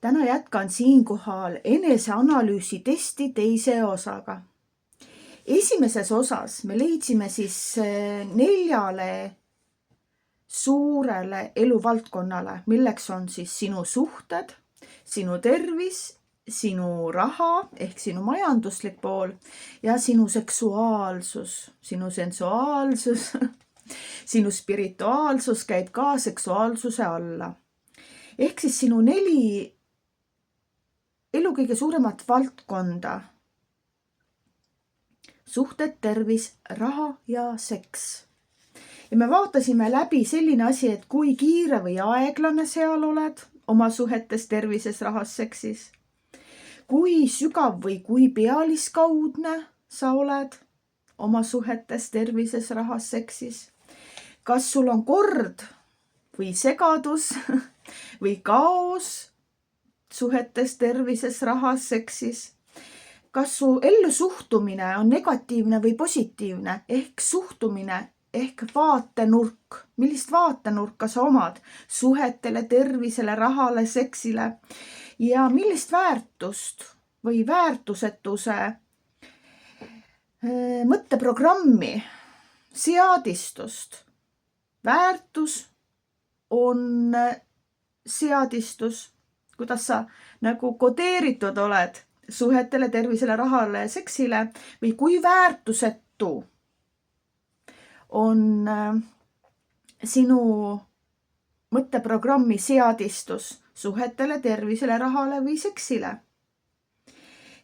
Täna jätkan siinkohal eneseanalüüsi testi teise osaga. Esimeses osas me leidsime siis 4 suurele eluvaldkonnale, milleks on siis sinu suhted, sinu tervis, sinu raha ehk sinu majanduslik pool ja sinu seksuaalsus, sinu sensuaalsus, sinu spirituaalsus käib ka seksuaalsuse alla. Ehk siis sinu 4 elu kõige suuremat valdkonda. Suhted, tervis, raha ja seks. Ja me vaatasime läbi selline asi, et kui kiire või aeglane seal oled oma suhetes, tervises, rahas, seksis. Kui sügav või kui pealiskaudne sa oled oma suhetes, tervises, rahas, seksis. Kas sul on kord või segadus või kaos suhetes, tervises, rahas, seksis. Kas su ellu suhtumine on negatiivne või positiivne ehk suhtumine ehk vaatenurk. Millist vaatenurka sa omad suhetele, tervisele, rahale, seksile ja millist väärtust või väärtusetuse mõtteprogrammi, seadistust. Väärtus on seadistus, kuidas sa nagu kodeeritud oled suhetele, tervisele, rahale, seksile või kui väärtusetu on sinu mõtteprogrammi seadistus suhetele, tervisele, rahale või seksile.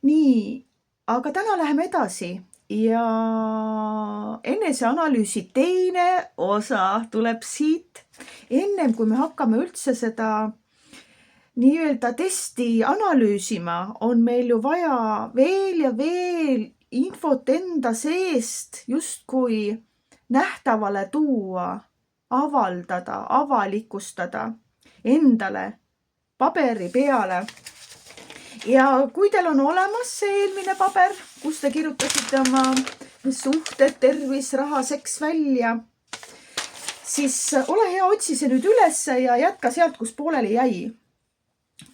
Nii, aga täna läheme edasi ja eneseanalüüsi teine osa tuleb siit. Ennem kui me hakkame üldse seda nii-öelda testi analüüsima, on meil ju vaja veel ja veel infot enda seest justkui nähtavale tuua, avaldada, avalikustada endale paberi peale. Ja kui teil on olemas see eelmine paber, kus te kirjutasite oma suhted, tervis, raha, seks välja, siis ole hea, otsi see nüüd üles ja jätka sealt, kus pooleli jäi.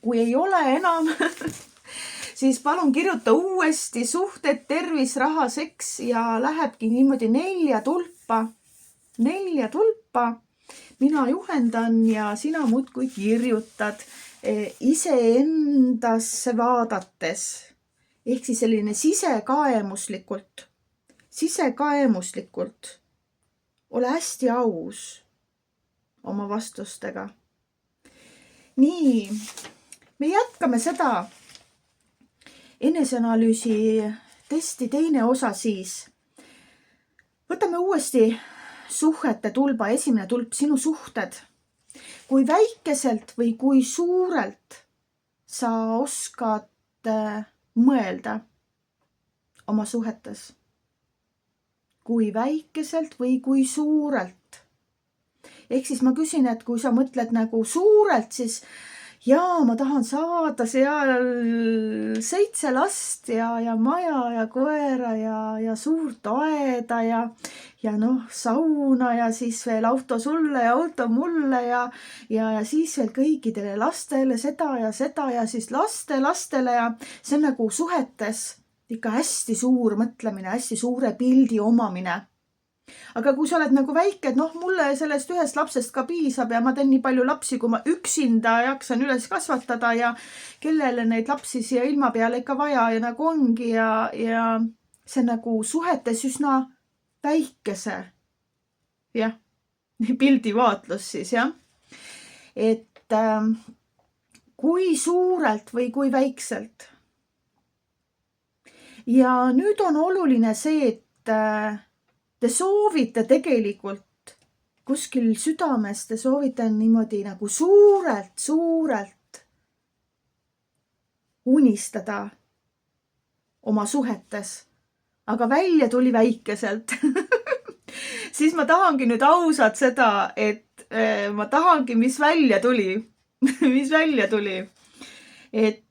Kui ei ole enam, siis palun kirjuta uuesti suhted, tervis, raha, seks ja lähebki niimoodi 4 tulpa. 4 tulpa. Mina juhendan ja sina muudkui kirjutad iseendasse vaadates. Ehk siis selline sisekaemuslikult. Ole hästi aus oma vastustega. Nii, me jätkame seda eneseanalüüsi testi teine osa siis. Võtame uuesti suhete tulba, esimene tulp, sinu suhted. Kui väikeselt või kui suurelt sa oskad mõelda oma suhetes? Kui väikeselt või kui suurelt? Ehk siis ma küsin, et kui sa mõtled nagu suurelt, siis jaa, ma tahan saada seal 7 last ja maja ja koera ja suurt aeda ja sauna ja siis veel auto sulle ja auto mulle ja siis veel kõikidele lastele seda ja siis lastele ja see on nagu suhetes ikka hästi suur mõtlemine, hästi suure pildi omamine. Aga kui sa oled nagu väike, et mulle sellest 1 lapsest ka piisab ja ma teen nii palju lapsi, kui ma üksinda jaksan üles kasvatada ja kellele neid lapsi siia ilma peale ikka vaja ja nagu ongi ja see nagu suhetes üsna väikese pildi vaatlus siis et kui suurelt või kui väikselt. Ja nüüd on oluline see, et te soovite tegelikult kuskil südames, te soovite niimoodi nagu suurelt unistada oma suhetes, aga välja tuli väikeselt. Siis ma tahangi nüüd ausalt seda, et ma tahangi, mis välja tuli. Mis välja tuli. Et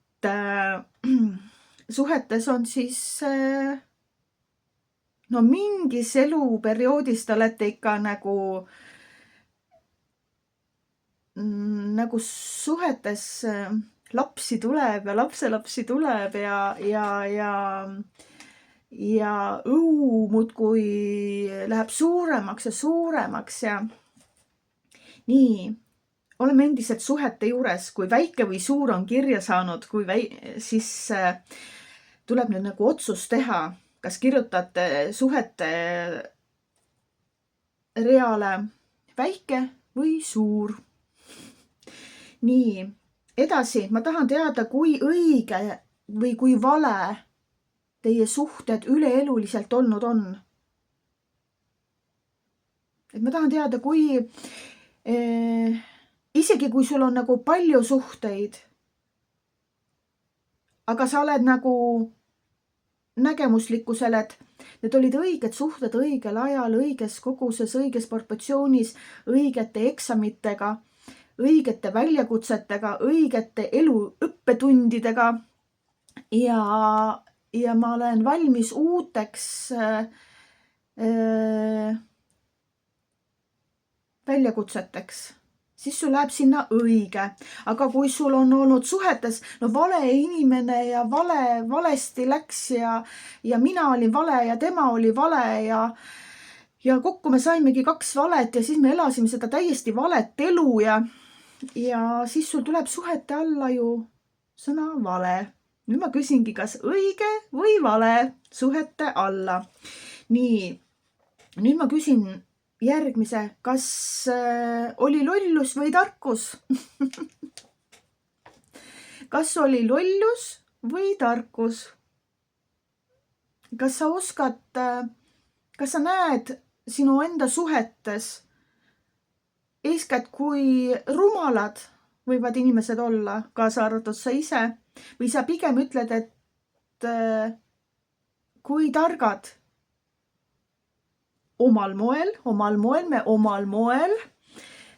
suhetes on siis mingis eluperioodis te olete ikka nagu suhetes lapsi tuleb ja lapselapsi tuleb ja õu muudkui läheb suuremaks ja suuremaks ja nii, oleme endiselt suhete juures, kui väike või suur on kirja saanud, siis tuleb nüüd nagu otsus teha, kas kirjutate suhete reale väike või suur. Nii, edasi, ma tahan teada, kui õige või kui vale teie suhted üleeluliselt olnud on. Et ma tahan teada, kui isegi kui sul on nagu palju suhteid, aga sa oled nagu nägemuslikkusel, et need olid õiged suhted õigel ajal, õiges koguses, õiges proportsioonis, õigete eksamitega, õigete väljakutsetega, õigete elu õppetundidega ja ma olen valmis uuteks väljakutseteks, siis sul läheb sinna õige. Aga kui sul on olnud suhetes vale inimene ja valesti läks ja mina olin vale ja tema oli vale ja kokku me saimegi 2 valet ja siis me elasime seda täiesti valet elu ja siis sul tuleb suhete alla ju sõna vale. Nüüd ma küsingi, kas õige või vale suhete alla. Nii, nüüd ma küsin järgmise, kas oli lollus või tarkus? Kas oli lollus või tarkus? Kas sa oskad, kas sa näed sinu enda suhetes eeskätt kui rumalad võivad inimesed olla, kaasa arvatud sa ise, või sa pigem ütled, et kui targad omal moel,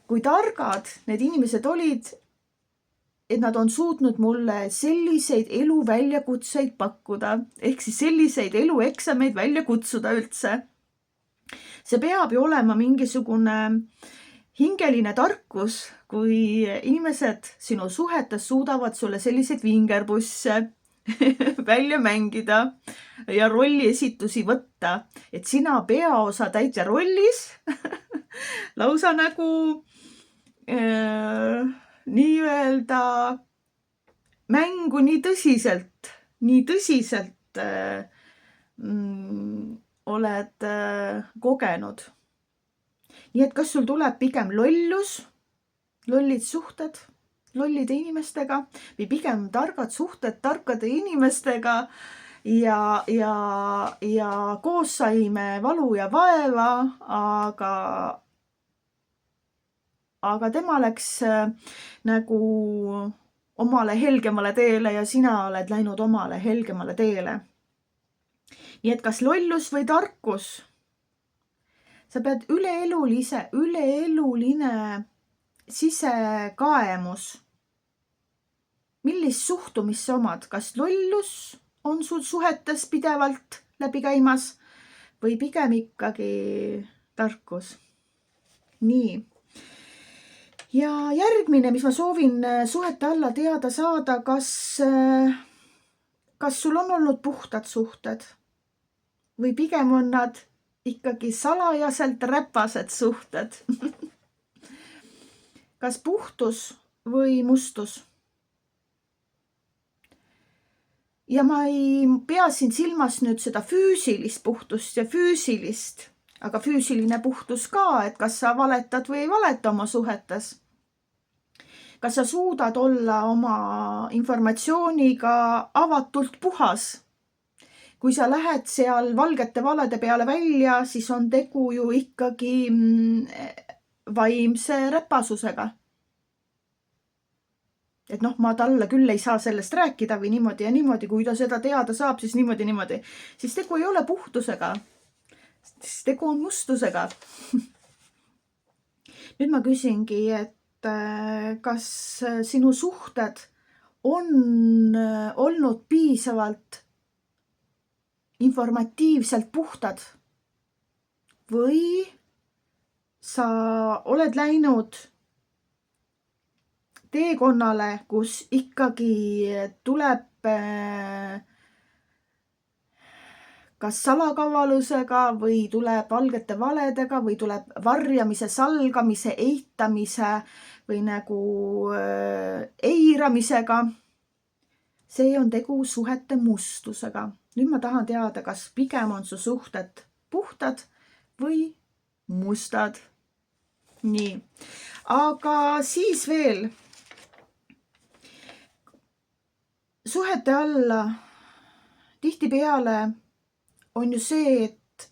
kui targad need inimesed olid, et nad on suutnud mulle selliseid elu väljakutseid pakkuda, ehk siis selliseid elueksameid välja kutsuda üldse. See peab ju olema mingisugune hingeline tarkus, kui inimesed sinu suhetes suudavad sulle selliseid vingerbusse välja mängida ja rolliesitusi võtta, et sina peaosa täitja rollis lausa nagu nii-öelda mängu nii tõsiselt oled kogenud. Nii et kas sul tuleb pigem lollus, lollid suhted lollide inimestega või pigem targad suhted tarkade inimestega ja koos saime valu ja vaeva, aga tema läks nagu omale helgemale teele ja sina oled läinud omale helgemale teele. Nii et kas lollus või tarkus? Sa pead üleeluline sisekaemus. Millist suhtumist sa omad? Kas lollus on sul suhetes pidevalt läbi käimas või pigem ikkagi tarkus? Nii. Ja järgmine, mis ma soovin suhete alla teada saada, kas sul on olnud puhtad suhted või pigem on nad ikkagi salajaselt räpased suhted? Kas puhtus või mustus? Ja ma ei pea siin silmas nüüd seda füüsilist puhtust ja füüsilist, aga füüsiline puhtus ka, et kas sa valetad või ei valeta oma suhetes. Kas sa suudad olla oma informatsiooniga avatult puhas? Kui sa lähed seal valgete valede peale välja, siis on tegu ju ikkagi vaimse räpasusega. Et ma talle küll ei saa sellest rääkida või niimoodi ja niimoodi, kui ta seda teada saab, siis niimoodi. Siis tegu ei ole puhtusega. Siis tegu on mustusega. Nüüd ma küsingi, et kas sinu suhted on olnud piisavalt informatiivselt puhtad või sa oled läinud teekonnale, kus ikkagi tuleb kas salakavalusega või tuleb valgete valedega või tuleb varjamise, salgamise, eitamise või nagu eiramisega. See on tegu suhete mustusega. Nüüd ma tahan teada, kas pigem on su suhted puhtad või mustad. Nii, aga siis veel suhete alla tihtipeale on ju see, et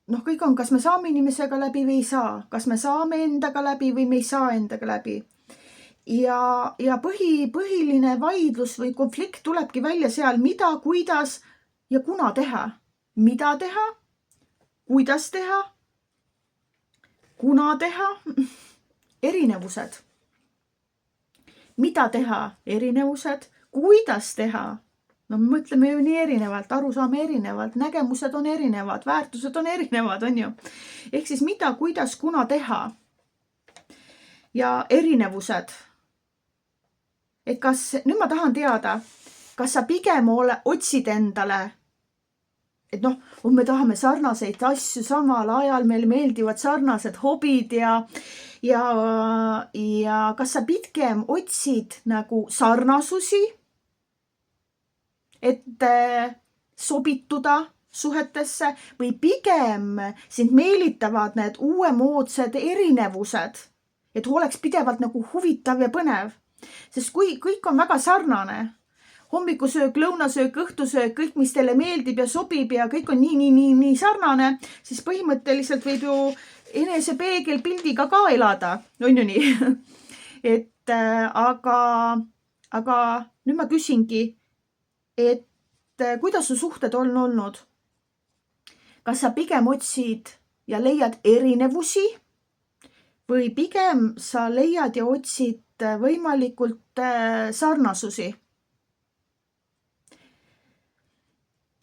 kõik on, kas me saame inimesega läbi või ei saa, kas me saame endaga läbi või me ei saa endaga läbi. Ja põhiline vaidlus või konflikt tulebki välja seal, mida, kuidas ja kuna teha. Mida teha, kuidas teha, kuna teha, erinevused. Mida teha, erinevused, kuidas teha. Me mõtleme ju nii erinevalt, aru saame erinevalt, nägemused on erinevad, väärtused on erinevad, on ju. Ehk siis mida, kuidas, kuna teha. Ja erinevused. Et nüüd ma tahan teada, kas sa pigem otsid endale, et me tahame sarnaseid asju samal ajal, meile meeldivad sarnased hobid ja kas sa pigem otsid nagu sarnasusi, et sobituda suhetesse või pigem sind meelitavad need uuemoodsed erinevused, et oleks pidevalt nagu huvitav ja põnev. Sest kui kõik on väga sarnane, hommikusöök, lõunasöök, õhtusöök, kõik, mis teile meeldib ja sobib ja kõik on nii sarnane, siis põhimõtteliselt võib ju enesepeegelpildiga ka elada, on ju nii? Aga nüüd ma küsingi, et kuidas su suhted on olnud? Kas sa pigem otsid ja leiad erinevusi või pigem sa leiad ja otsid võimalikult sarnasusi?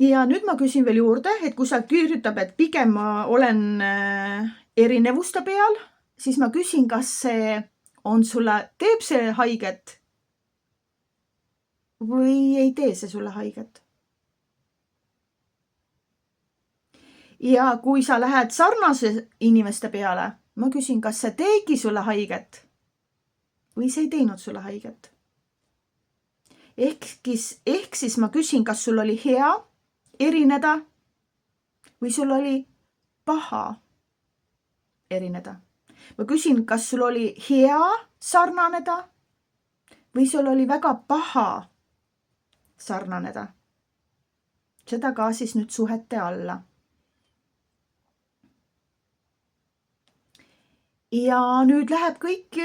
Ja nüüd ma küsin veel juurde, et kui sa kirjutab, et pigem ma olen erinevuste peal, siis ma küsin, kas see on sulle, teeb see haiget? Või ei tee see sulle haiget? Ja kui sa lähed sarnase inimeste peale, ma küsin, kas see tegi sulle haiget või see ei teinud sulle haiget? Ehk siis ma küsin, kas sul oli hea erineda või sul oli paha erineda. Ma küsin, kas sul oli hea sarnaneda või sul oli väga paha sarnaneda. Seda ka siis nüüd suhete alla. Ja nüüd läheb kõik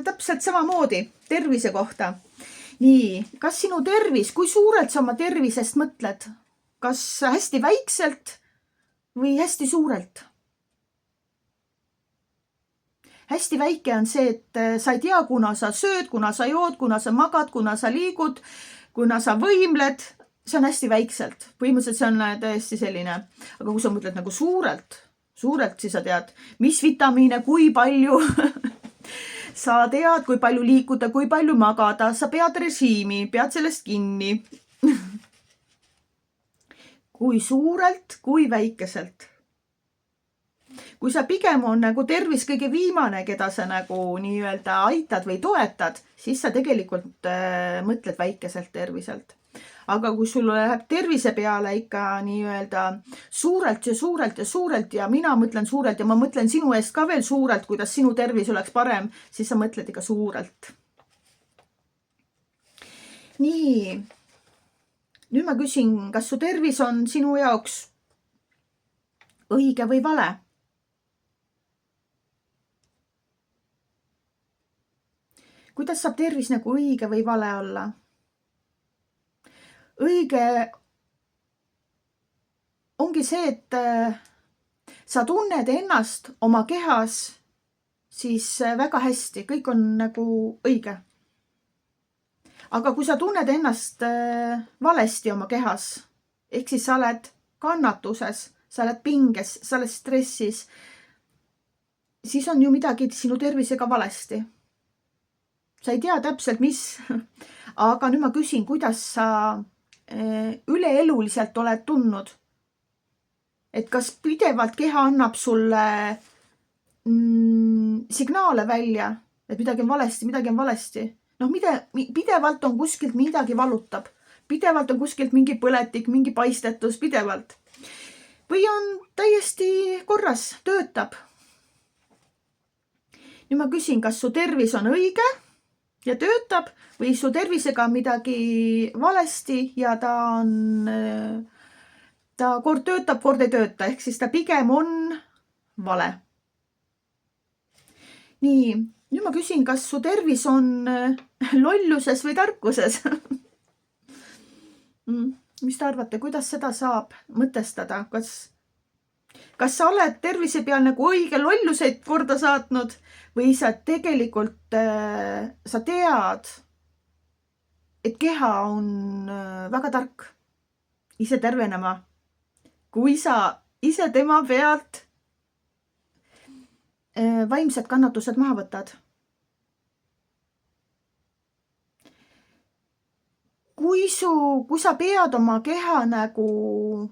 täpselt samamoodi tervise kohta. Nii, kas sinu tervis, kui suurelt sa oma tervisest mõtled? Kas hästi väikselt või hästi suurelt? Hästi väike on see, et sa ei tea, kuna sa sööd, kuna sa jood, kuna sa magad, kuna sa liigud, kuna sa võimled, see on hästi väikselt. Põhimõtteliselt see on täiesti selline. Aga kui sa mõtled nagu suurelt, siis sa tead, mis vitamiine, kui palju sa tead, kui palju liikuda, kui palju magada, sa pead režiimi, pead sellest kinni. Kui suurelt, kui väikeselt. Kui sa pigem on nagu tervis kõige viimane, keda sa nagu nii-öelda aitad või toetad, siis sa tegelikult mõtled väikeselt terviselt. Aga kui sul läheb tervise peale ikka nii-öelda suurelt ja suurelt ja suurelt ja mina mõtlen suurelt ja ma mõtlen sinu eest ka veel suurelt, kuidas sinu tervis oleks parem, siis sa mõtled ikka suurelt. Nii, nüüd ma küsin, kas su tervis on sinu jaoks õige või vale? Kuidas saab tervis nagu õige või vale olla? Õige ongi see, et sa tunned ennast oma kehas siis väga hästi, kõik on nagu õige. Aga kui sa tunned ennast valesti oma kehas, ehk siis sa oled kannatuses, sa oled pinges, sa oled stressis, siis on ju midagi sinu tervisega valesti. Sa ei tea täpselt, mis. Aga nüüd ma küsin, kuidas sa üleeluliselt oled tundnud? Et kas pidevalt keha annab sulle signaale välja, et midagi on valesti. Noh, pidevalt on kuskilt midagi valutab. Pidevalt on kuskilt mingi põletik, mingi paistetus, pidevalt. Või on täiesti korras, töötab. Nüüd ma küsin, kas su tervis on õige ja töötab või su tervisega on midagi valesti ja ta kord töötab, kord ei tööta. Ehk siis ta pigem on vale. Nii, nüüd ma küsin, kas su tervis on lolluses või tarkuses? Mis te arvate, kuidas seda saab mõtestada? Kas sa oled tervise peal nagu õige lolluseid korda saatnud või sa tegelikult, sa tead, et keha on väga tark ise tervenema, kui sa ise tema pealt vaimsed kannatused maha võtad. Kui sa pead oma keha nagu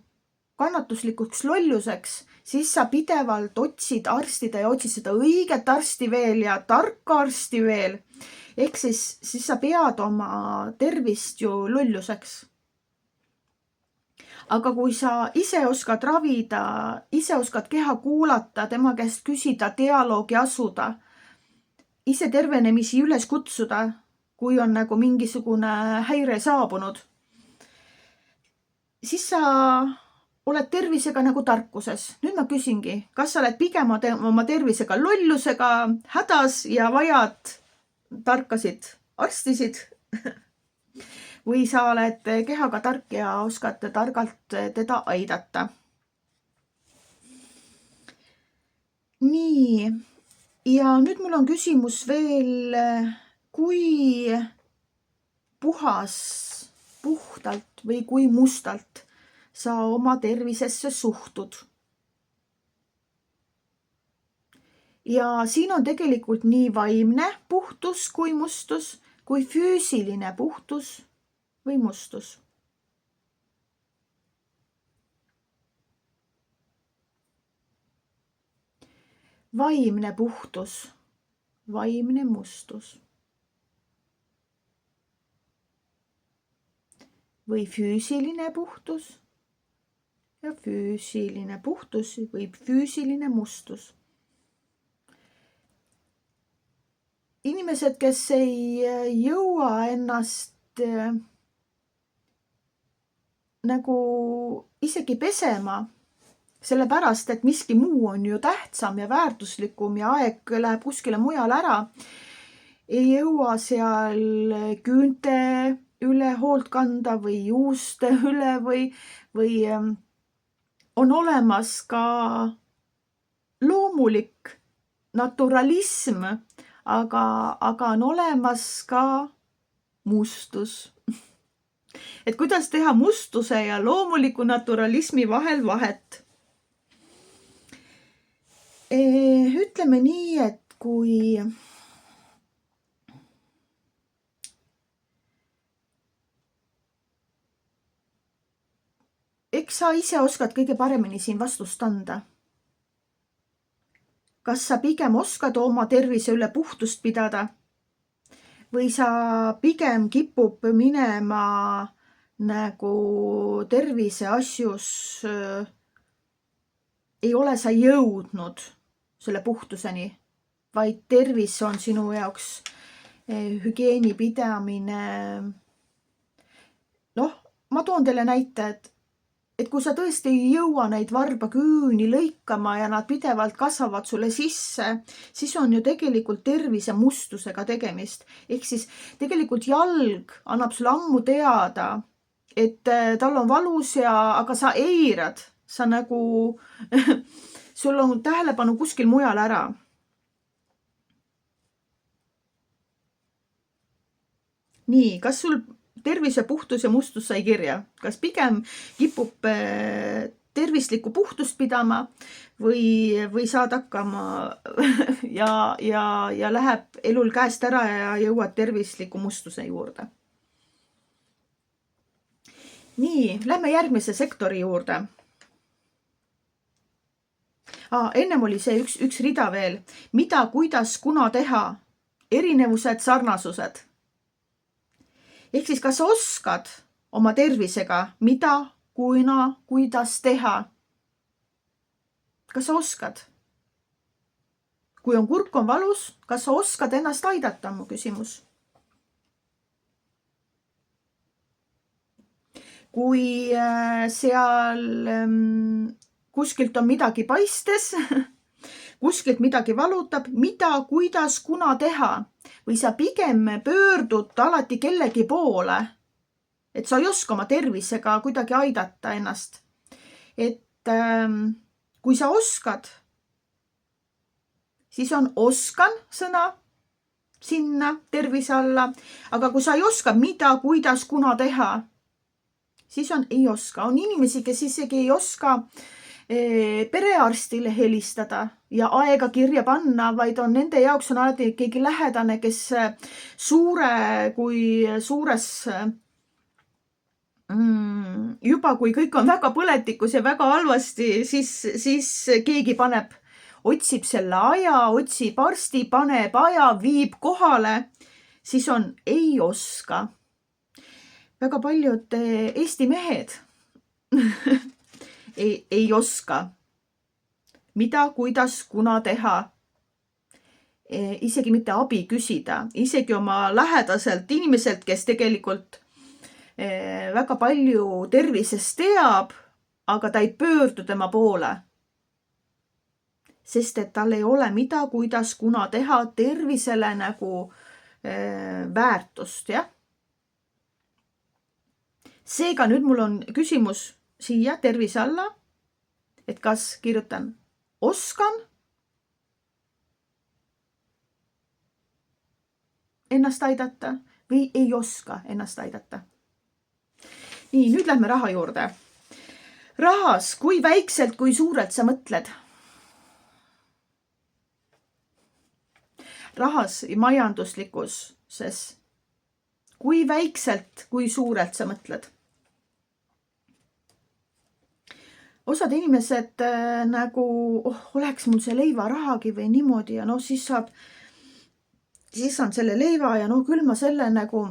kannatuslikuks lolluseks, siis sa pidevalt otsid arstida ja otsid seda õiget arsti veel ja tarka arsti veel. Ehk siis sa pead oma tervist ju lolluseks. Aga kui sa ise oskad ravida, ise oskad keha kuulata, tema käest küsida, dialoogi asuda, ise tervenemisi üles kutsuda, kui on nagu mingisugune häire saabunud, siis sa oled tervisega nagu tarkuses. Nüüd ma küsingi, kas sa oled pigem oma tervisega lollusega hädas ja vajad tarkasid arstisid või sa oled kehaga tark ja oskad targalt teda aidata. Nii, ja nüüd mul on küsimus veel, kui puhtalt või kui mustalt sa oma tervisesse suhtud. Ja siin on tegelikult nii vaimne puhtus kui mustus, kui füüsiline puhtus või mustus. Vaimne puhtus, vaimne mustus. Või füüsiline puhtus ja füüsiline puhtus või füüsiline mustus. Inimesed, kes ei jõua ennast nagu isegi pesema, sellepärast, et miski muu on ju tähtsam ja väärtuslikum ja aeg läheb kuskile mujal ära, ei jõua seal küünte üle hoolt kanda või juuste üle või on olemas ka loomulik naturalism, aga on olemas ka mustus. Et kuidas teha mustuse ja loomuliku naturalismi vahel vahet? Ütleme nii, et kui eks sa ise oskad kõige paremini siin vastust anda. Kas sa pigem oskad oma tervise üle puhtust pidada või sa pigem kipub minema nagu tervise asjus, ei ole sa jõudnud selle puhtuseni, vaid tervis on sinu jaoks hügieeni pidamine. Noh, ma toon teile näite, et kui sa tõesti ei jõua neid varbaküüni lõikama ja nad pidevalt kasvavad sulle sisse, siis on ju tegelikult tervise mustusega tegemist. Ehk siis tegelikult jalg annab sulle ammu teada, et tal on valus aga sa eirad. Sa nagu, sul on tähelepanu kuskil mujal ära. Nii, kas sul tervise puhtus ja mustus sai kirja? Kas pigem kipub tervislikku puhtust pidama või saad hakkama ja läheb elul käest ära ja jõuad tervisliku mustuse juurde. Nii, lähme järgmise sektori juurde. Ennem oli see üks rida veel. Mida, kuidas, kuna teha? Erinevused, sarnasused. Ehk siis, kas oskad oma tervisega, mida, kuna, kuidas teha? Kas oskad? Kui on kurk on valus, kas oskad ennast aidata, mu küsimus? Kui seal kuskilt on midagi paistes, kuskilt midagi valutab, mida, kuidas, kuna teha? Või sa pigem pöördud alati kellegi poole, et sa ei oska oma tervisega kuidagi aidata ennast. Et kui sa oskad, siis on oskan sõna sinna tervise alla, aga kui sa ei oska, mida, kuidas, kuna teha, siis on ei oska. On inimesi, kes isegi ei oska perearstile helistada ja aega kirja panna, vaid on nende jaoks on alati keegi lähedane, kes kui suures juba kui kõik on väga põletikus ja väga halvasti, siis keegi otsib selle aja, otsib arsti, paneb aja, viib kohale, siis on ei oska. Väga paljud Eesti mehed ei oska, mida, kuidas, kuna teha. Isegi mitte abi küsida, isegi oma lähedaselt inimeselt, kes tegelikult väga palju tervisest teab, aga ta ei pöördu tema poole. Sest et tal ei ole mida, kuidas, kuna teha tervisele nagu väärtust, jah. Seega nüüd mul on küsimus siia tervise alla, et kas kirjutan oskan ennast aidata või ei oska ennast aidata. Nii, nüüd lähme raha juurde. Rahas, kui väikselt, kui suurelt sa mõtled? Rahas majanduslikkuses, kui väikselt, kui suurelt sa mõtled? Osad inimesed nagu, oleks mul see leivarahagi või niimoodi ja siis on selle leiva ja küll ma selle nagu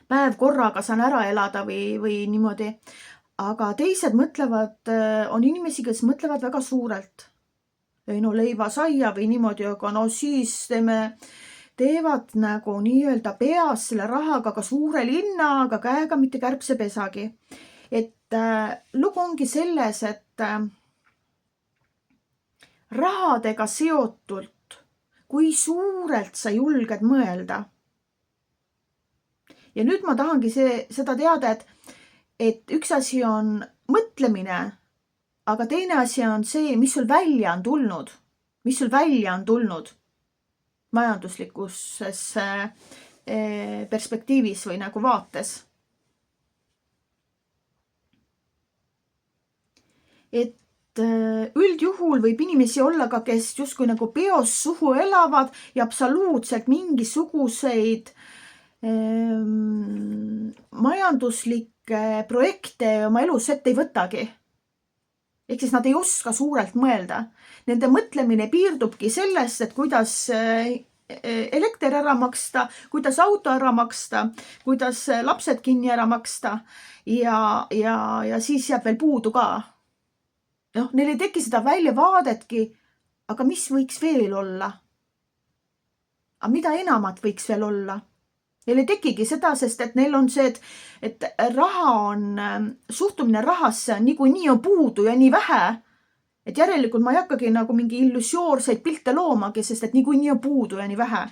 päev korraga saan ära elada või niimoodi. Aga teised mõtlevad, on inimesi, kes mõtlevad väga suurelt. Leiva saia või niimoodi, aga siis teevad nagu nii-öelda peas selle rahaga ka suure linna, aga käega mitte kärbsepesagi. Et lugu ongi selles, et rahadega seotult, kui suurelt sa julged mõelda. Ja nüüd ma tahangi seda teada, et üks asi on mõtlemine, aga teine asi on see, mis sul välja on tulnud. Mis sul välja on tulnud majanduslikus perspektiivis või nagu vaates. Et üldjuhul võib inimesi olla ka, kes justkui nagu peos suhu elavad ja absoluutselt mingisuguseid majanduslikke projekte oma elus ette ei võtagi. Ehk siis nad ei oska suurelt mõelda. Nende mõtlemine piirdubki sellest, et kuidas elekter ära maksta, kuidas auto ära maksta, kuidas lapsed kinni ära maksta ja siis jääb veel puudu ka. Neil ei teki seda väljavaadetki, aga mis võiks veel olla? Aga mida enamat võiks veel olla? Neil ei tekigi seda, sest et neil on see, et raha on, suhtumine rahasse on niikuinii on puudu ja nii vähe, et järelikult ma ei hakkagi nagu mingi illusioorseid pilte loomagi, sest et niikuinii on puudu ja nii vähe.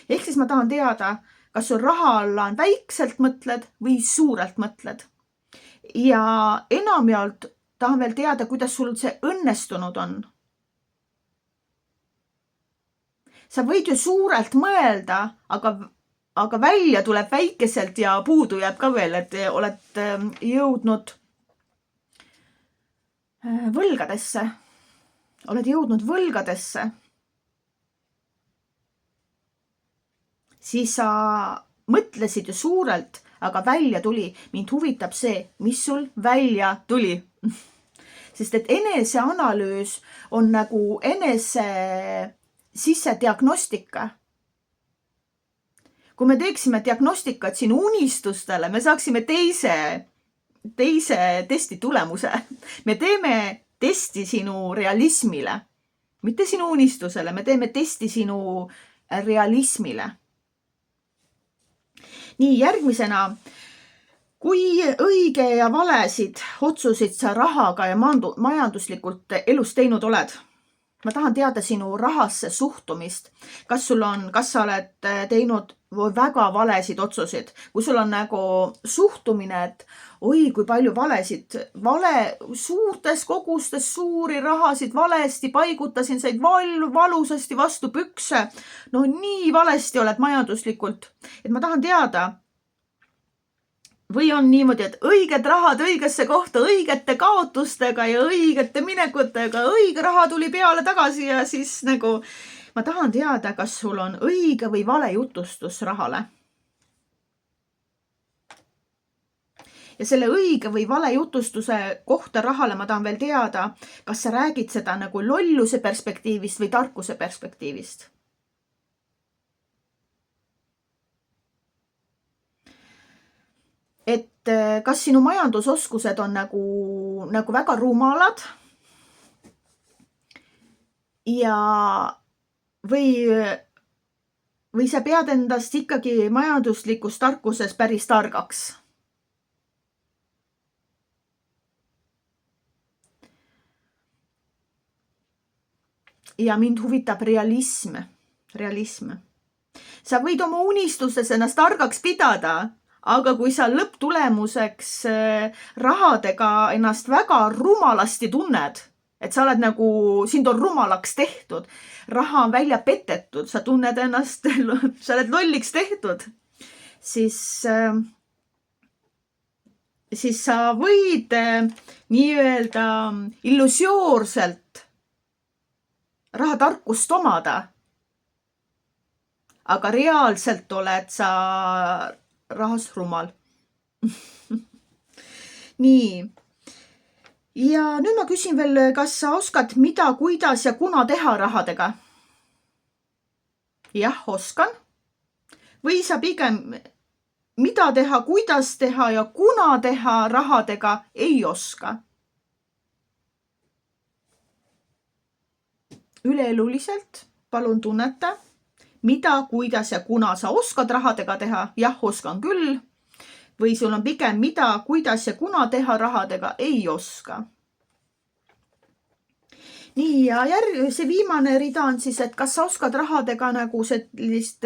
Ehk siis ma tahan teada, kas sul raha alla on väikselt mõtled või suurelt mõtled. Ja enamjaolt tahan veel teada, kuidas sul see õnnestunud on. Sa võid ju suurelt mõelda, aga välja tuleb väikeselt ja puudu jääb ka veel, et oled jõudnud võlgadesse, oled jõudnud võlgadesse, siis sa mõtlesid ju suurelt, aga välja tuli. Mind huvitab see, mis sul välja tuli. Sest et eneseanalüüs on nagu enese sissediagnostika. Kui me teeksime diagnostikat sinu unistustele, me saaksime teise testi tulemuse. Me teeme testi sinu realismile, mitte sinu unistusele, me teeme testi sinu realismile. Nii, järgmisena, kui õige ja valesid otsusid sa rahaga ja majanduslikult elus teinud oled? Ma tahan teada sinu rahasse suhtumist. Kas sa oled teinud väga valesid otsusid? Kui sul on nagu suhtumine, et oi, kui palju suurtes kogustes suuri rahasid valesti paigutasin, said valusasti vastu pükse. No nii valesti oled majanduslikult. Et ma tahan teada, või on niimoodi, et õiged rahad õigesse kohta, õigete kaotustega ja õigete minekutega, õige raha tuli peale tagasi ja siis nagu ma tahan teada, kas sul on õige või vale jutustus rahale. Ja selle õige või vale jutustuse kohta rahale ma tahan veel teada, kas sa räägid seda nagu lolluse perspektiivist või tarkuse perspektiivist. Et kas sinu majandusoskused on nagu väga rumalad ja või sa pead endast ikkagi majanduslikus tarkuses päris targaks? Ja mind huvitab realism. Sa võid oma unistustes ennast targaks pidada, aga kui sa lõpptulemuseks rahadega ennast väga rumalasti tunned, et sa oled nagu, sind on rumalaks tehtud, raha on välja petetud, sa tunned ennast, sa oled lolliks tehtud, siis sa võid nii-öelda illusioorselt rahatarkust omada, aga reaalselt oled sa rahas rumal. Nii. Ja nüüd ma küsin veel, kas sa oskad mida, kuidas ja kuna teha rahadega? Jah, oskan. Või sa pigem mida teha, kuidas teha ja kuna teha rahadega ei oska? Üleeluliselt palun tunneta, mida, kuidas ja kuna sa oskad rahadega teha? Jah, oskan küll. Või sul on pigem mida, kuidas ja kuna teha rahadega ei oska. Nii, ja see viimane rida on siis, et kas sa oskad rahadega nagu sellist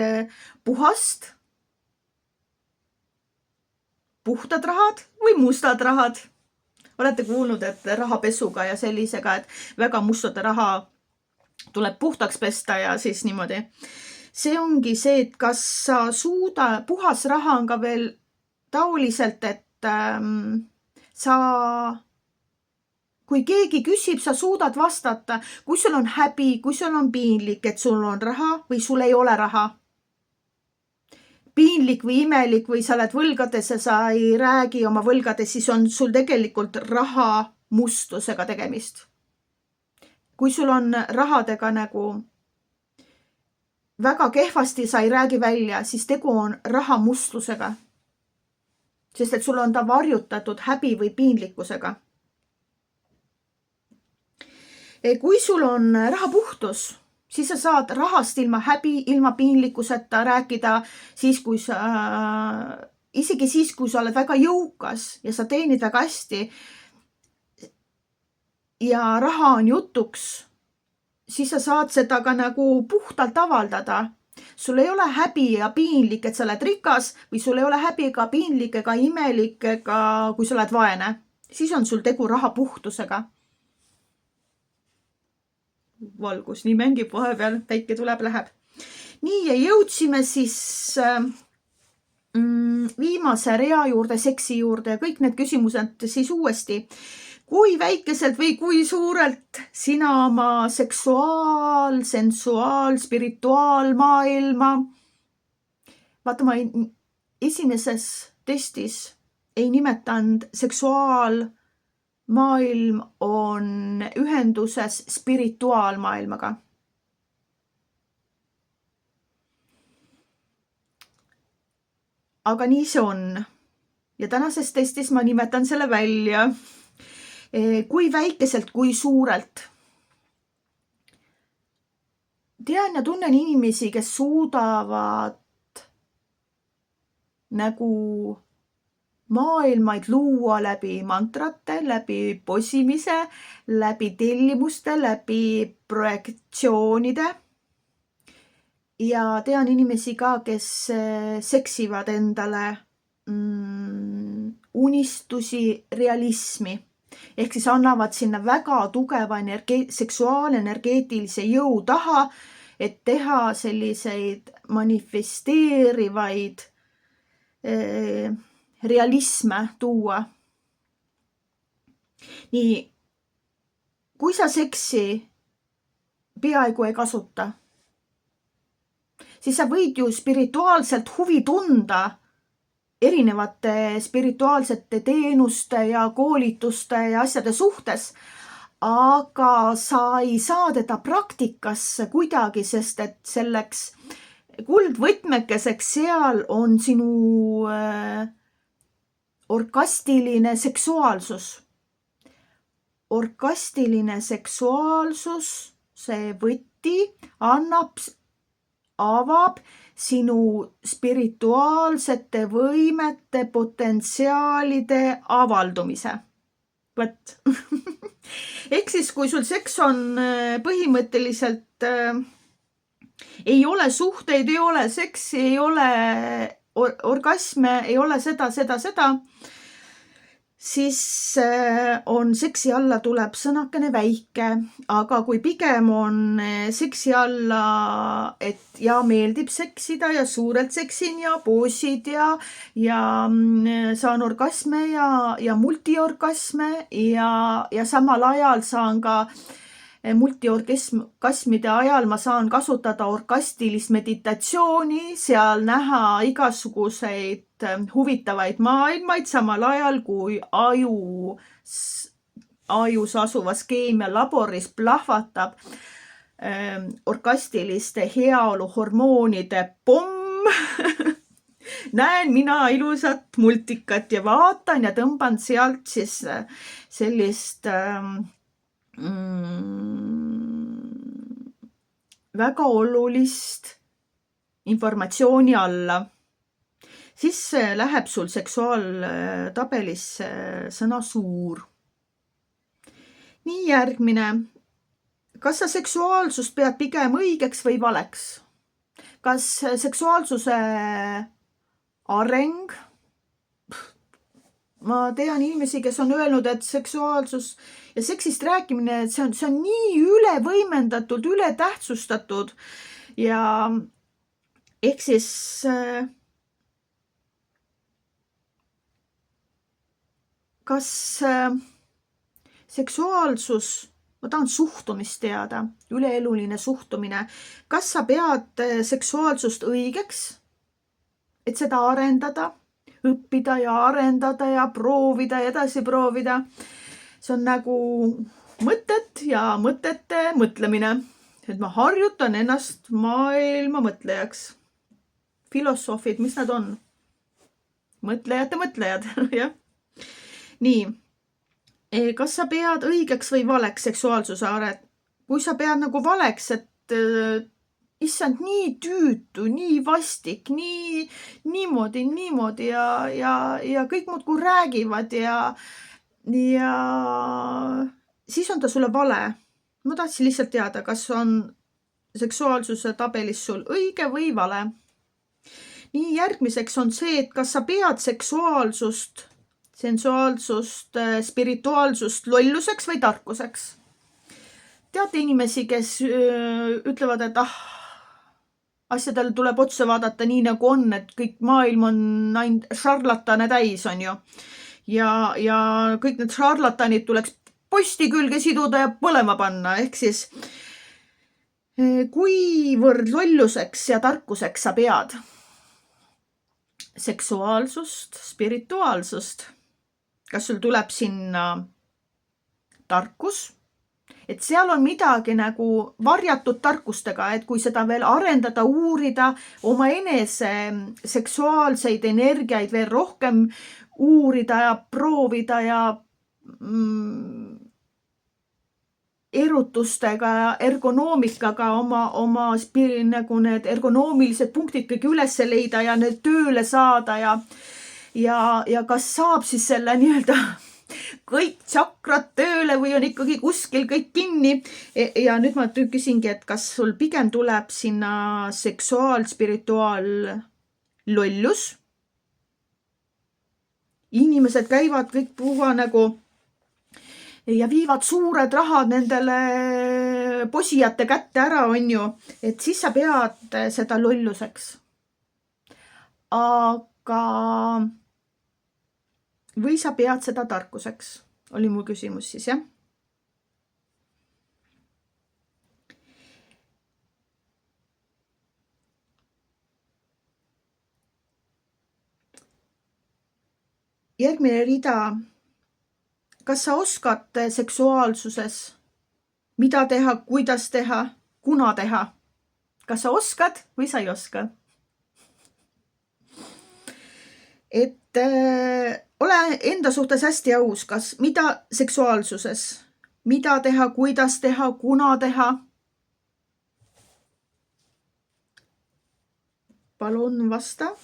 puhtad rahad või mustad rahad? Olete kuulnud, et rahapesuga ja sellisega, et väga mustade raha tuleb puhtaks pesta ja siis niimoodi. See ongi see, et kas sa puhas raha on ka veel taoliselt, et kui keegi küsib, sa suudad vastata, kui sul on häbi, kui sul on piinlik, et sul on raha või sul ei ole raha. Piinlik või imelik või sa oled võlgades ja sa ei räägi oma võlgades, siis on sul tegelikult raha mustusega tegemist. Kui sul on rahadega nagu väga kehvasti, sa ei räägi välja, siis tegu on raha mustusega. Sest et sul on ta varjutatud häbi või piinlikkusega. Kui sul on raha puhtus, siis sa saad rahast ilma häbi, ilma piinlikkuseta rääkida isegi siis, kui sa oled väga jõukas ja sa teenid väga hästi ja raha on jutuks, siis sa saad seda ka nagu puhtalt avaldada. Sul ei ole häbi ja piinlik, et sa oled rikas või sul ei ole häbi ega piinlik ega imelik ega kui sa oled vaene. Siis on sul tegu raha puhtusega. Valgus nii mängib vahepeal, päike tuleb, läheb. Nii, ja jõudsime siis viimase rea juurde, seksi juurde ja kõik need küsimused siis uuesti. kui väikeselt või kui suurelt sina oma seksuaal, sensuaal, spirituaalmaailma. Vaata, ma esimeses testis ei nimetanud seksuaalmaailm on ühenduses spirituaalmaailmaga. Aga nii see on. Ja tänases testis ma nimetan selle välja. Kui väikeselt, kui suurelt. Tean ja tunnen inimesi, kes suudavad nagu maailmaid luua läbi mantrate, läbi posimise, läbi tellimuste, läbi projektsioonide. Ja tean inimesi ka, kes seksivad endale unistusi, realismi. Ehk siis annavad sinna väga tugeva seksuaalenergeetilise jõu taha, et teha selliseid manifesteerivaid realisme tuua. Nii, kui sa seksi peaaegu ei kasuta, siis sa võid ju spirituaalselt huvi tunda erinevate spirituaalsete teenuste ja koolituste ja asjade suhtes, aga sa ei saa teda praktikasse kuidagi, sest et selleks kuldvõtmekeseks seal on sinu orgastiline seksuaalsus. Orgastiline seksuaalsus, see võti avab sinu spirituaalsete võimete potentsiaalide avaldumise. Võt. Ehk siis, kui sul seks on põhimõtteliselt ei ole suhteid, ei ole seksi, ei ole orgasme, ei ole seda, siis on seksi alla tuleb sõnakene väike, aga kui pigem on seksi alla, et ja meeldib seksida ja suurelt seksin ja poosid ja saan orgasme ja multiorgasme ja samal ajal saan ka multiorgasmide ajal ma saan kasutada orgastilist meditatsiooni, seal näha igasuguseid huvitavaid maailmaid, samal ajal kui ajus asuvas keemialaboris plahvatab orgastiliste heaoluhormoonide pomm. Näen mina ilusat multikat ja vaatan ja tõmban sealt siis sellist väga olulist informatsiooni alla. Siis läheb sul seksuaaltabelisse sõna suur. Nii järgmine. Kas sa seksuaalsust pead pigem õigeks või valeks? Kas seksuaalsuse areng? Ma tean inimesi, kes on öelnud, et seksuaalsus ja seksist rääkimine, et see on nii ülevõimendatud, ületähtsustatud ja ehk siis kas seksuaalsus, ma tahan suhtumist teada, üleeluline suhtumine, kas sa pead seksuaalsust õigeks, et seda arendada? Õppida ja arendada ja proovida ja edasi proovida. See on nagu mõtted ja mõtete mõtlemine. Et ma harjutan ennast maailma mõtlejaks. Filosoofid, mis nad on? Mõtlejate mõtlejad. Ja. Nii. Kas sa pead õigeks või valeks seksuaalsuse aret? Kui sa pead nagu valeks, et issand, nii tüütu, nii vastik, niimoodi ja kõik muudkui räägivad ja siis on ta sulle vale. Ma tahtsin lihtsalt teada, kas on seksuaalsuse tabelis sul õige või vale. Nii järgmiseks on see, et kas sa pead seksuaalsust, sensuaalsust, spirituaalsust lolluseks või tarkuseks. Teate inimesi, kes ütlevad, et asjadele tuleb otsa vaadata nii nagu on, et kõik maailm on ainult šarlatane täis, on ju. Ja kõik need šarlatanid tuleks posti külge siduda ja põlema panna, ehk siis kuivõrd lolluseks ja tarkuseks sa pead seksuaalsust, spirituaalsust. Kas sul tuleb sinna tarkus, et seal on midagi nagu varjatud tarkustega, et kui seda veel arendada, uurida, oma enese seksuaalseid energiaid veel rohkem uurida ja proovida ja erutustega ja ergonoomikaga oma nagu need ergonoomilised punktid kõik üles leida ja need tööle saada ja kas saab siis selle nii-öelda kõik tsakrad tööle või on ikkagi kuskil kõik kinni. Ja nüüd ma küsingi, et kas sul pigem tuleb sinna seksuaal-spirituaal lollus. Inimesed käivad kõik puha nagu ja viivad suured rahad nendele posijate kätte ära, on ju, et siis sa pead seda lolluseks. Aga või sa pead seda tarkuseks, oli mu küsimus siis, jah? Järgmine rida. Kas sa oskad seksuaalsuses, mida teha, kuidas teha, kuna teha? Kas sa oskad või sa ei oska? Et ole enda suhtes hästi aus, kas mida seksuaalsuses, mida teha, kuidas teha, kuna teha? Palun vasta.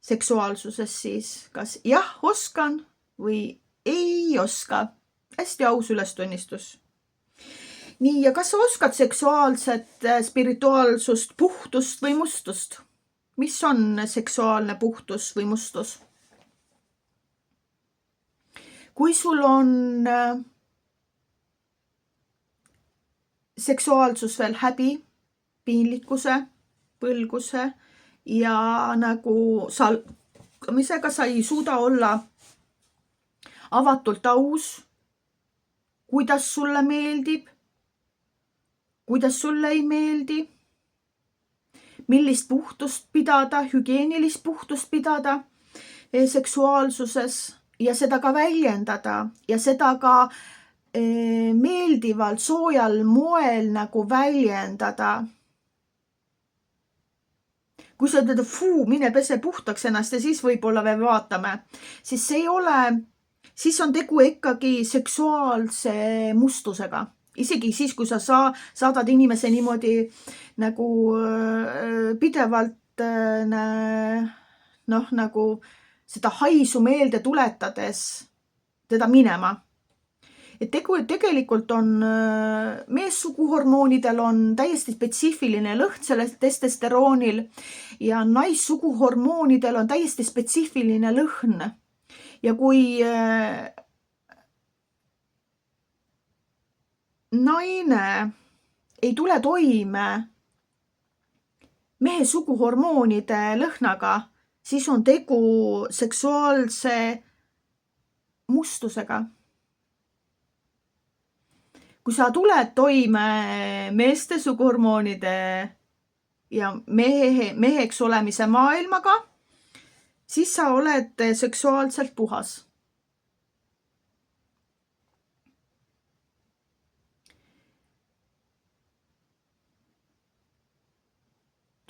Seksuaalsuses siis, kas jah, oskan või ei oska. Hästi aus ülestunnistus. Nii, ja kas sa oskad seksuaalset spirituaalsust, puhtust või mustust? Mis on seksuaalne puhtus või mustus? Kui sul on seksuaalsus veel häbi, piinlikkuse, põlguse ja nagu salkamisega sa ei suuda olla avatult aus, kuidas sulle meeldib, kuidas sulle ei meeldi, millist puhtust pidada, hügieenilist puhtust pidada seksuaalsuses ja seda ka väljendada ja seda ka meeldival, soojal moel nagu väljendada. Kui sa ütled, mine pese puhtaks ennast ja siis võib-olla veel vaatame, siis see ei ole, siis on tegu ikkagi seksuaalse mustusega. Isegi siis, kui sa saadad inimese niimoodi nagu pidevalt nagu seda haisu meelde tuletades teda minema. Et tegelikult on meessuguhormoonidel on täiesti spetsiifiline lõhn sellest testosteroonil ja naissuguhormoonidel on täiesti spetsiifiline lõhn. Ja kui naine ei tule toime mehe suguhormoonide lõhnaga, siis on tegu seksuaalse mustusega. Kui sa tuled toime meeste suguhormoonide ja meheks olemise maailmaga, siis sa oled seksuaalselt puhas.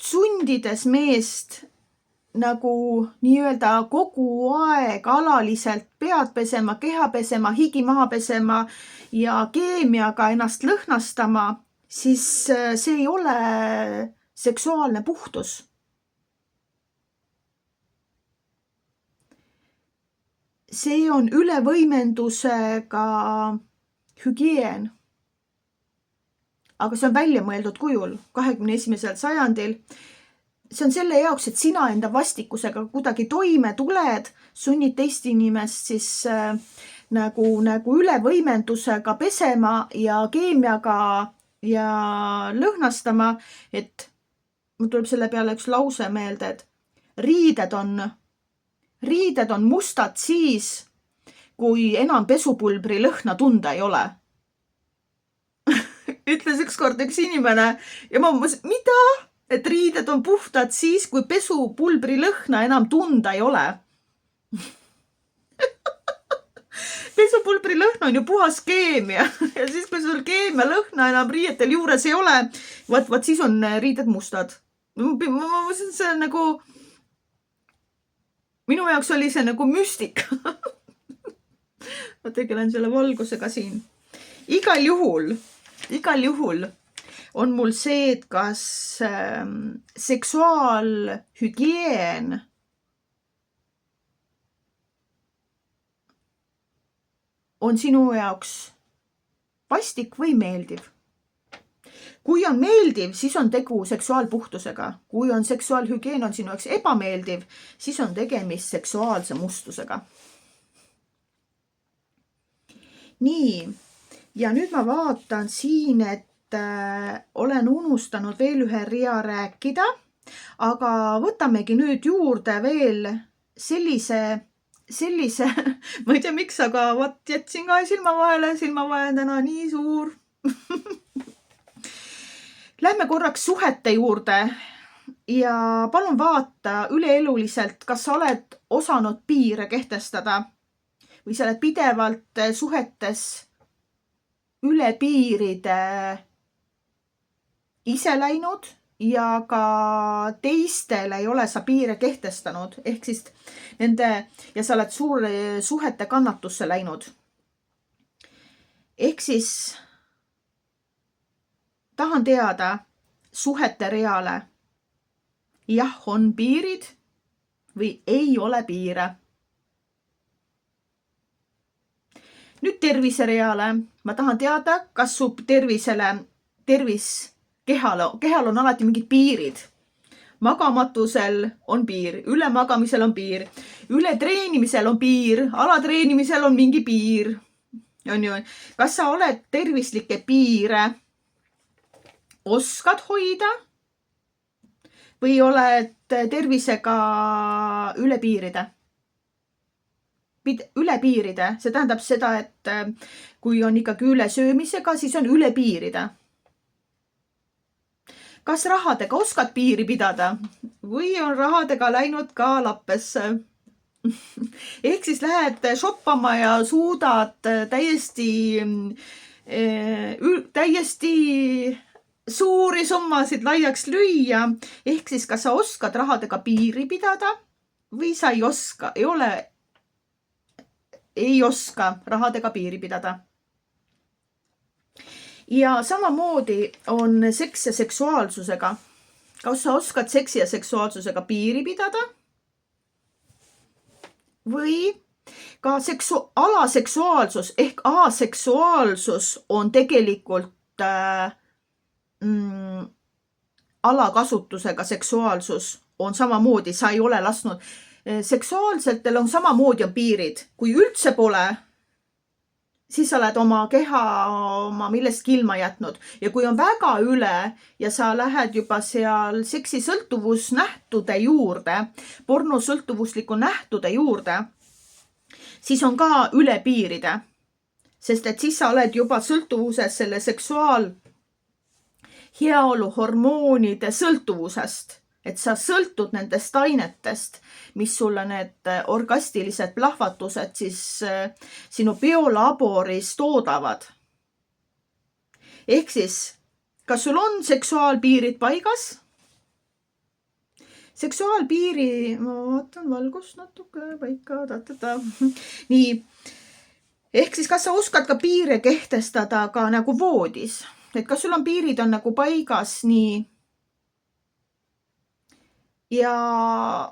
Sundides meest nagu nii-öelda kogu aeg alaliselt pead pesema, keha pesema, higi maha pesema ja keemiaga ennast lõhnastama, siis see ei ole seksuaalne puhtus. See on ülevõimendusega hügieen. Aga see on välja mõeldud kujul 21. sajandil. See on selle jaoks, et sina enda vastikusega kuidagi toime tuled, sunnid teist inimest siis nagu ülevõimendusega pesema ja keemiaga ja lõhnastama, et mul tuleb selle peale üks lause meelde, et riided on mustad siis, kui enam pesupulbri lõhna tunda ei ole. Ütles ükskord üks inimene ja ma mõtlesin, mida? Et riided on puhtad siis, kui pesupulbri lõhna enam tunda ei ole. Pesupulbri lõhna on ju puhas keemia ja siis, kui sul keemia lõhna enam riietel juures ei ole, vaat siis on riided mustad. Ma mõtlesin, see on nagu, minu jaoks oli see nagu müstika. Ma tegelen selle valgusega siin. Igal juhul on mul see, et kas seksuaalhügieen on sinu jaoks vastik või meeldiv. Kui on meeldiv, siis on tegu seksuaalpuhtusega. Kui on seksuaalhügieen on sinu jaoks ebameeldiv, siis on tegemist seksuaalse mustusega. Nii, ja nüüd ma vaatan siin, et olen unustanud veel ühe rea rääkida, aga võtamegi nüüd juurde veel sellise, ma ei tea miks, aga jätsin ka silmavahe on täna nii suur. Lähme korraks suhete juurde ja palun vaata üleeluliselt, kas sa oled osanud piire kehtestada või sa oled pidevalt suhetes üle piiride ise läinud ja ka teistele ei ole sa piire kehtestanud, ehk siis ja sa oled suhete kannatusse läinud. Ehk siis tahan teada suhete reale, jah, on piirid või ei ole piire. Nüüd tervise reale. Ma tahan teada, kas su kehal on alati mingid piirid. Magamatusel on piir, ülemagamisel on piir, ületreenimisel on piir, alatreenimisel on mingi piir. On ju, kas sa oled tervislikke piire oskad hoida või oled tervisega üle piiride? Üle piiride, see tähendab seda, et kui on ikkagi üle söömisega, siis on üle piiride. Kas rahadega oskad piiri pidada või on rahadega läinud ka lappesse? Ehk siis lähed shoppama ja suudad täiesti suuri summasid laiaks lüüa. Ehk siis, kas sa oskad rahadega piiri pidada või sa ei oska, ei oska rahadega piiri pidada. Ja samamoodi on seks ja seksuaalsusega. Kas sa oskad seksi ja seksuaalsusega piiri pidada? Või ka alaseksuaalsus ehk aseksuaalsus on tegelikult alakasutusega seksuaalsus on samamoodi, sa ei ole lasknud. Seksuaalsetel on samamoodi on piirid. Kui üldse pole, siis sa oled oma keha millestki ilma jätnud. Ja kui on väga üle ja sa lähed juba seal seksisõltuvusnähtude juurde, pornosõltuvusliku nähtude juurde, siis on ka üle piiride. Sest et siis sa oled juba sõltuvuses selle heaolu hormoonide sõltuvusest. Et sa sõltud nendest ainetest, mis sulle need orgastilised plahvatused siis sinu biolaboris toodavad. Ehk siis, kas sul on seksuaalpiirid paigas? Seksuaalpiiri, ma vaatan valgust natuke paika. Nii, ehk siis, kas sa oskad ka piire kehtestada ka nagu voodis? Et kas sul on piirid on nagu paigas nii ja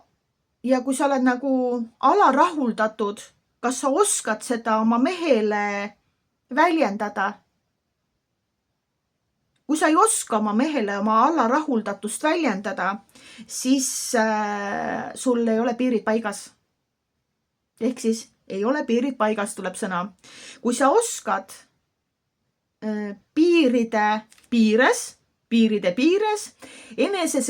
kui sa oled nagu alarahuldatud, kas sa oskad seda oma mehele väljendada? Kui sa ei oska oma mehele oma alarahuldatust väljendada, siis sul ei ole piirid paigas. Ehk siis ei ole piirid paigas, tuleb sõna. Kui sa oskad piiride piires, enese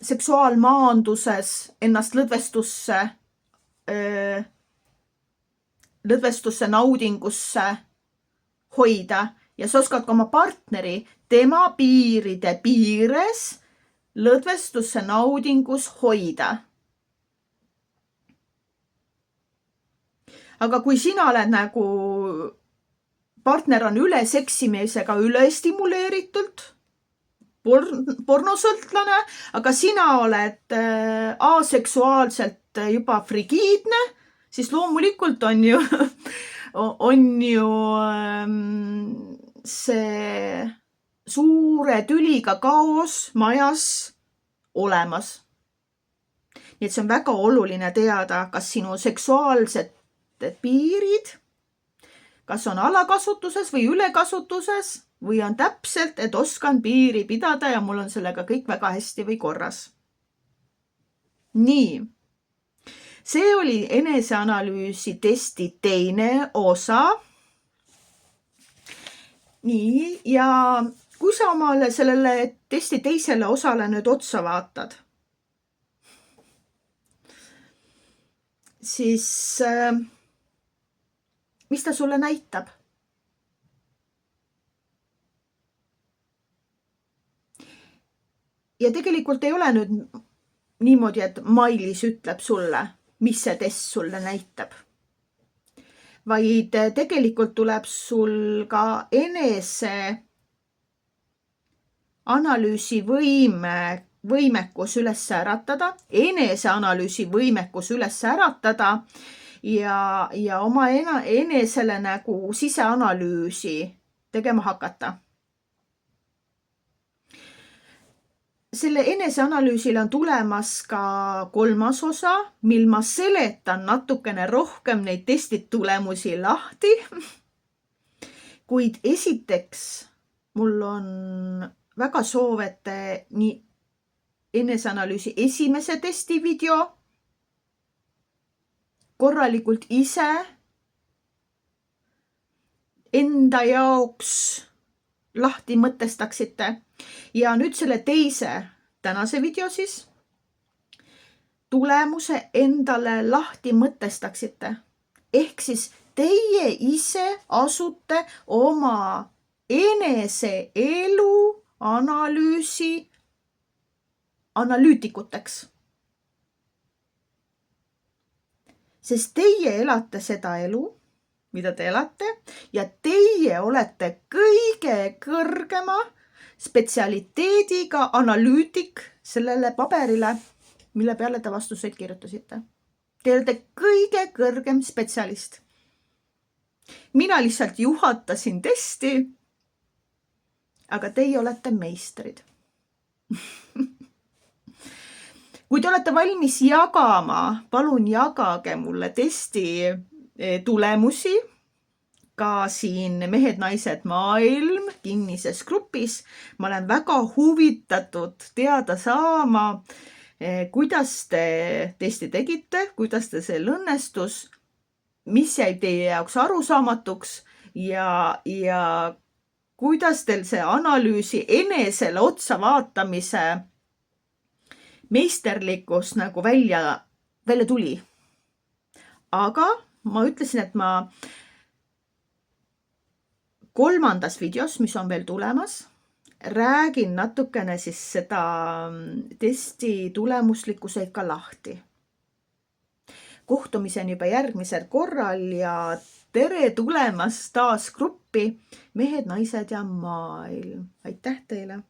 seksuaalmaanduses ennast lõdvestusse lõdvestusse, naudingusse hoida ja sa oskad ka oma partneri tema piiride piires lõdvestusse, naudingus hoida. Aga kui sina oled nagu, partner on üle seksimisega üle stimuleeritult, pornosõltlane, aga sina oled aseksuaalselt juba frigiidne, siis loomulikult on ju, see suure tüliga kaos majas olemas. Nii et see on väga oluline teada, kas sinu seksuaalsed piirid, kas on alakasutuses või ülekasutuses või on täpselt, et oskan piiri pidada ja mul on sellega kõik väga hästi või korras. Nii, see oli eneseanalüüsi testi teine osa. Nii, ja kui sa omale sellele testi teisele osale nüüd otsa vaatad, siis mis ta sulle näitab? Ja tegelikult ei ole nüüd niimoodi, et Mailis ütleb sulle, mis see test sulle näitab. Vaid tegelikult tuleb sul ka enese analüüsi võimekus üles äratada, eneseanalüüsi võimekus üles äratada ja oma enesele nagu siseanalüüsi tegema hakata. Selle eneseanalüüsile on tulemas ka kolmas osa, mil ma seletan natukene rohkem neid testitulemusi lahti. Kuid esiteks mul on väga soov, et nii eneseanalüüsi esimese testi video korralikult ise enda jaoks lahti mõtestaksite ja nüüd selle teise tänase video siis tulemuse endale lahti mõtestaksite. Ehk siis teie ise asute oma enese elu analüüsi analüütikuteks. Sest teie elate seda elu, mida te elate ja teie olete kõige kõrgema spetsialiteediga analüütik sellele paberile, mille peale te vastuseid kirjutasite. Te olete kõige kõrgem spetsialist. Mina lihtsalt juhatasin testi, aga teie olete meistrid. Kui te olete valmis jagama, palun jagage mulle testi tulemusi ka siin Mehed, Naised, Maailm kinnises grupis. Ma olen väga huvitatud teada saama, kuidas te testi tegite, kuidas te see õnnestus, mis jäi teie jaoks arusaamatuks ja kuidas teil see analüüsi enesele otsa vaatamise meisterlikkus nagu välja tuli. Aga ma ütlesin, et ma kolmandas videos, mis on veel tulemas, räägin natukene siis seda testi tulemuslikkuseid ka lahti. Kohtumiseni juba järgmisel korral ja tere tulemast taas gruppi Mehed, Naised ja Maailm. Aitäh teile!